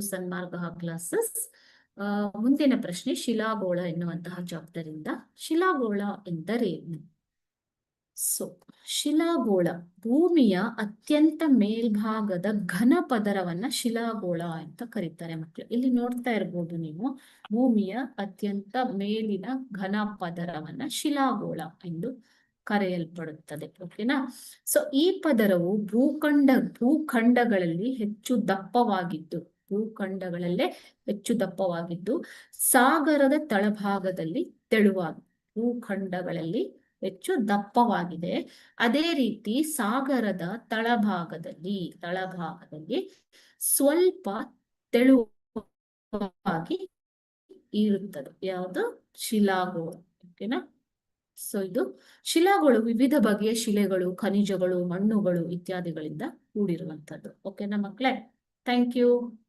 ಸನ್ಮಾರ್ಗ classes. ಮುಂದಿನ ಪ್ರಶ್ನೆ ಶಿಲಾಗೋಳ ಎನ್ನುವಂತಹ ಚಾಪ್ಟರ್ ಇಂದ. ಶಿಲಾಗೋಳ ಎಂದರೇನು? ಶಿಲಾಗೋಳ ಭೂಮಿಯ ಅತ್ಯಂತ ಮೇಲ್ಭಾಗದ ಘನ ಪದರವನ್ನ ಶಿಲಾಗೋಳ ಅಂತ ಕರೀತಾರೆ ಮಕ್ಕಳು. ಇಲ್ಲಿ ನೋಡ್ತಾ ಇರ್ಬೋದು ನೀವು, ಭೂಮಿಯ ಅತ್ಯಂತ ಮೇಲಿನ ಘನ ಪದರವನ್ನ ಶಿಲಾಗೋಳ ಎಂದು ಕರೆಯಲ್ಪಡುತ್ತದೆ. ಓಕೆನಾ? ಈ ಪದರವು ಭೂಖಂಡಗಳಲ್ಲಿ ಹೆಚ್ಚು ದಪ್ಪವಾಗಿದ್ದು ಸಾಗರದ ತಳಭಾಗದಲ್ಲಿ ತೆಳುವಾಗಿದೆ. ಭೂಖಂಡಗಳಲ್ಲಿ ಹೆಚ್ಚು ದಪ್ಪವಾಗಿದೆ. ಅದೇ ರೀತಿ ಸಾಗರದ ತಳಭಾಗದಲ್ಲಿ ಸ್ವಲ್ಪ ತೆಳುವಾಗಿ ಇರುತ್ತದೆ. ಯಾವುದು? ಶಿಲಾಗೋಳ. ಓಕೆನಾ? ಇದು ಶಿಲಾಗಳು ವಿವಿಧ ಬಗೆಯ ಶಿಲೆಗಳು, ಖನಿಜಗಳು, ಮಣ್ಣುಗಳು ಇತ್ಯಾದಿಗಳಿಂದ ಕೂಡಿರುವಂತದ್ದು. ಓಕೆನಾ ಮಕ್ಕಳೇ? Thank you.